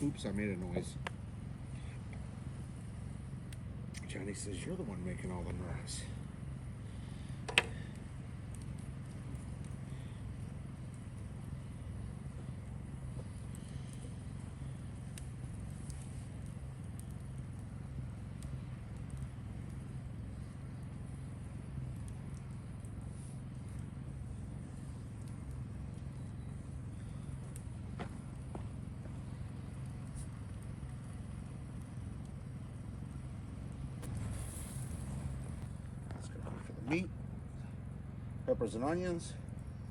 Oops, I made a noise. Johnny says, you're the one making all the noise. For the meat, peppers and onions,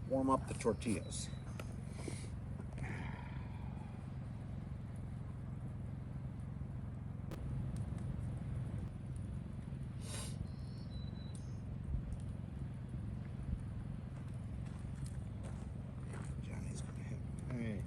warm up the tortillas. Johnny's gonna have nice.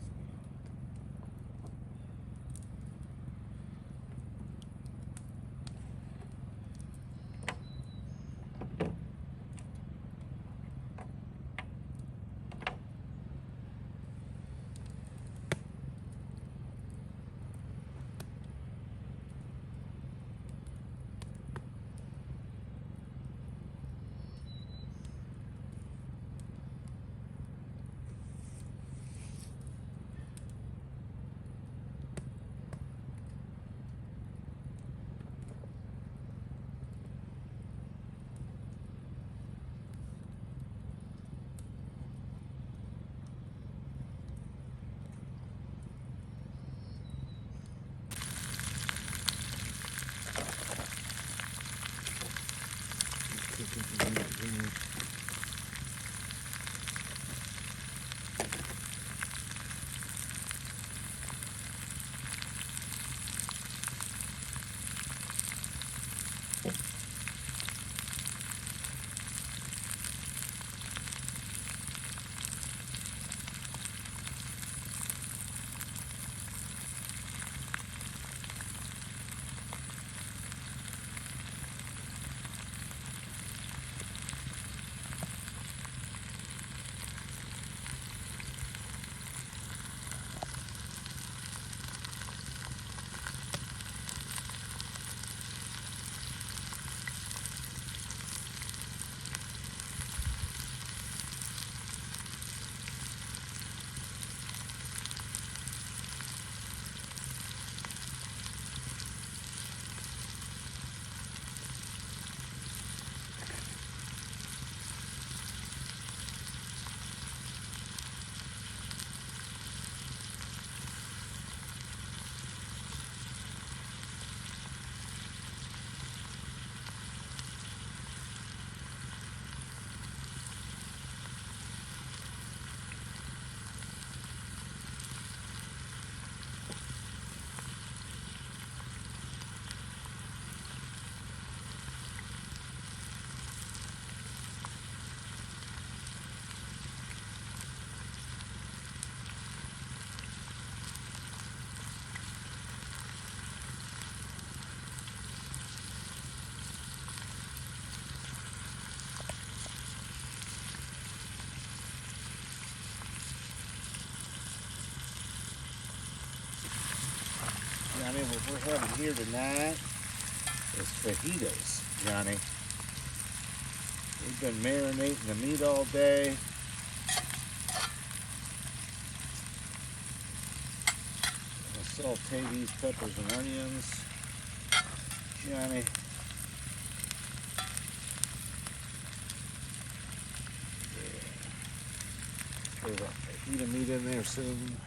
Johnny, what we're having here tonight is fajitas, Johnny. We've been marinating the meat all day. I'll saute these peppers and onions, Johnny. Throw that fajita meat in there soon.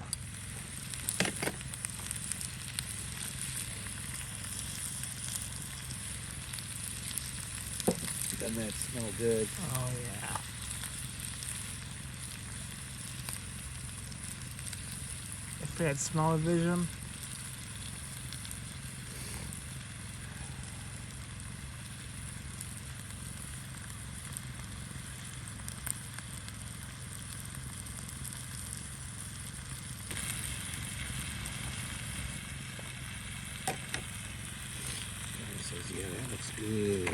Doesn't that smell good? Oh, yeah. If we had smell-o-vision. He says, yeah, that looks good.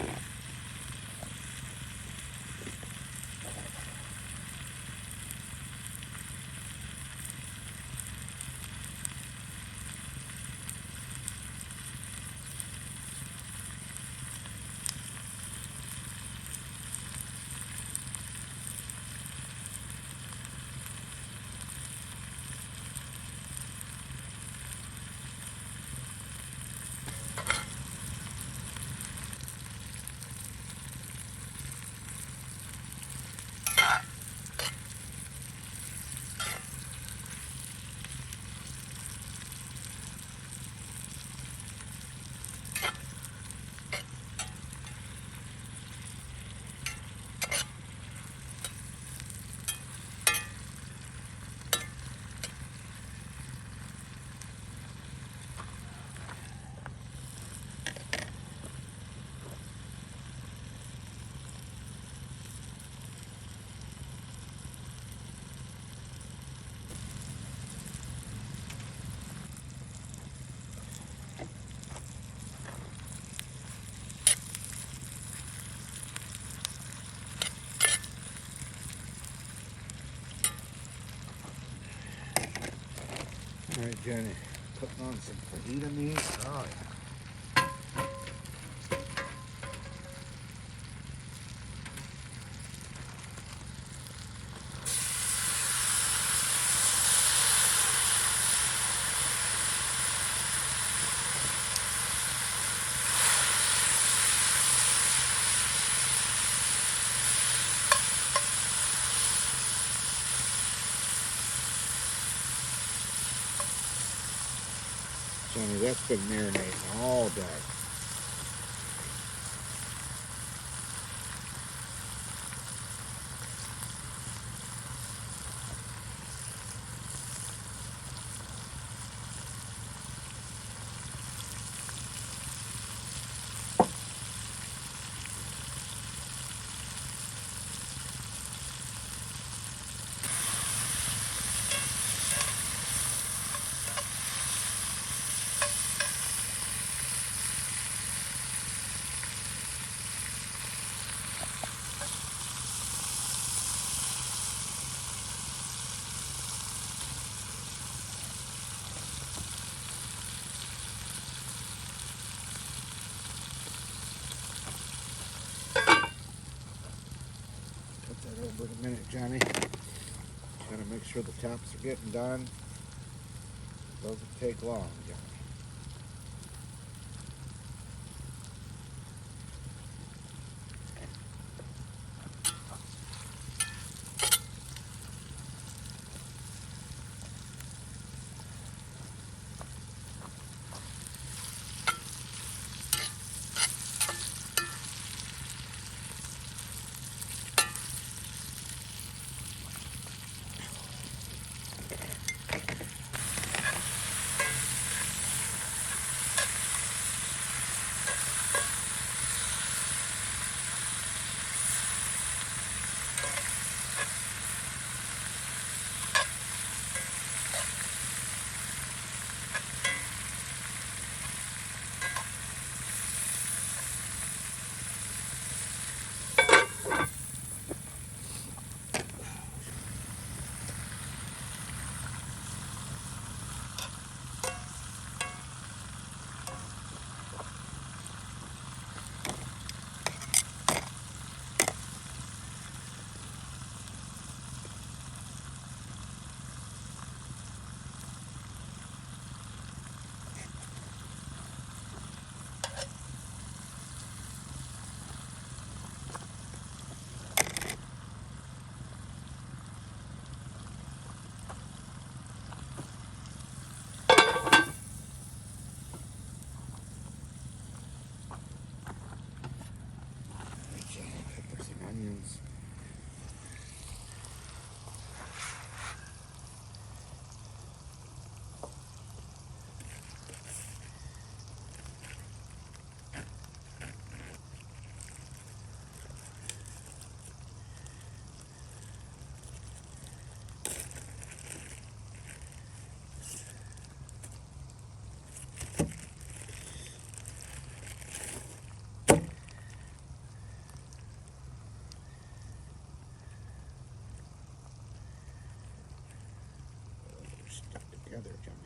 Jenny, putting on some fajita meat. Oh, Johnny, that's been marinating all day. Put that over in a minute, Johnny. Gotta make sure the tops are getting done. Doesn't take long, Johnny. Pepper some onions. Stuck together, Johnny.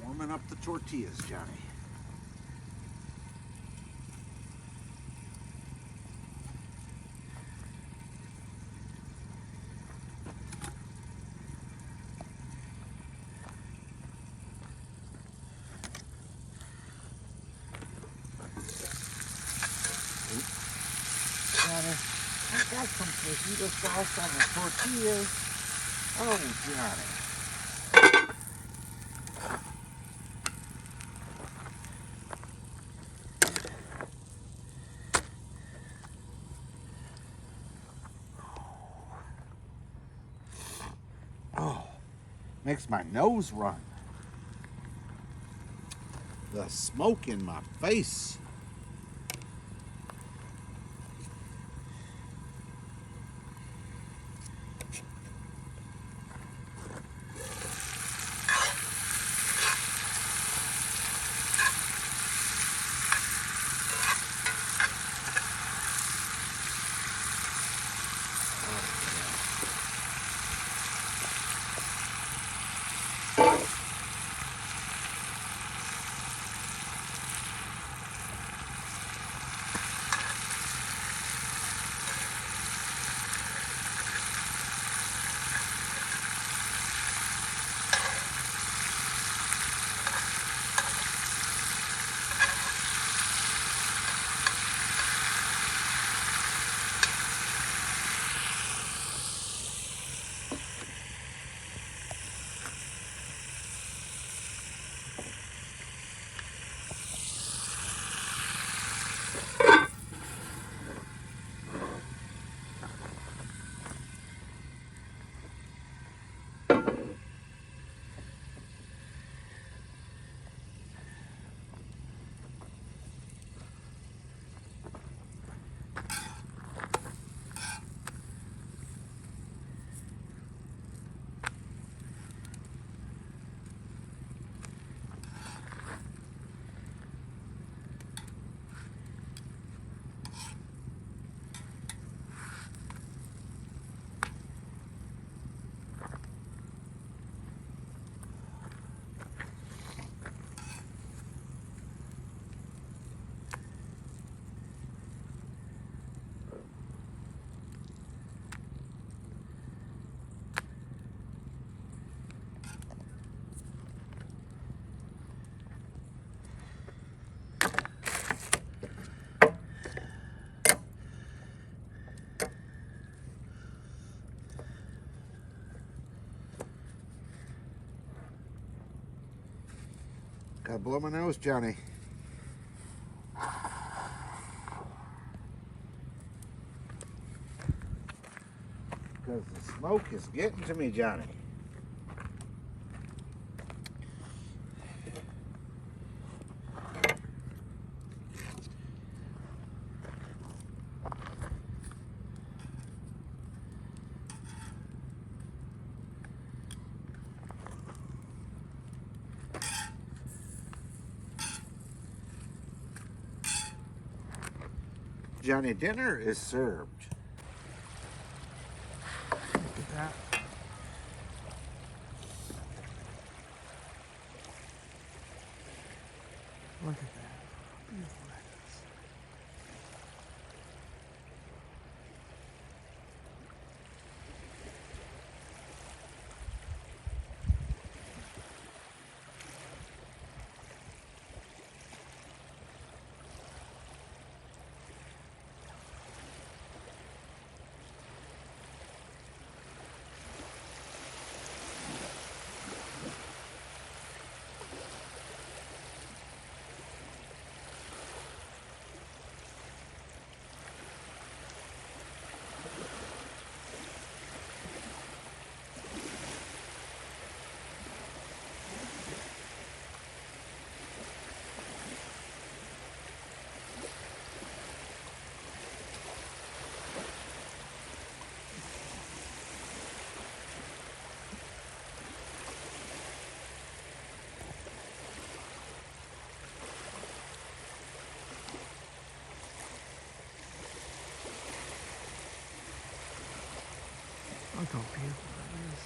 Warming up the tortillas, Johnny. Johnny, I got some fajita sauce on the tortillas. Oh, Johnny. Makes my nose run. The smoke in my face. Gotta blow my nose, Johnny. Because the smoke is getting to me, Johnny. Johnny, dinner is served. Look at that. Look at that. Beautiful that is. Look how beautiful that is.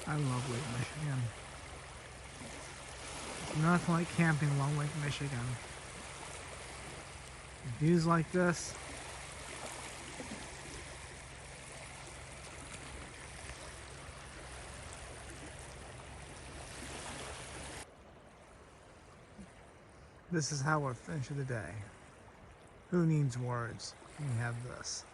I love Lake Michigan. It's nothing like camping along Lake Michigan. Views like this. This is how we're finishing the day. Who needs words? We have this.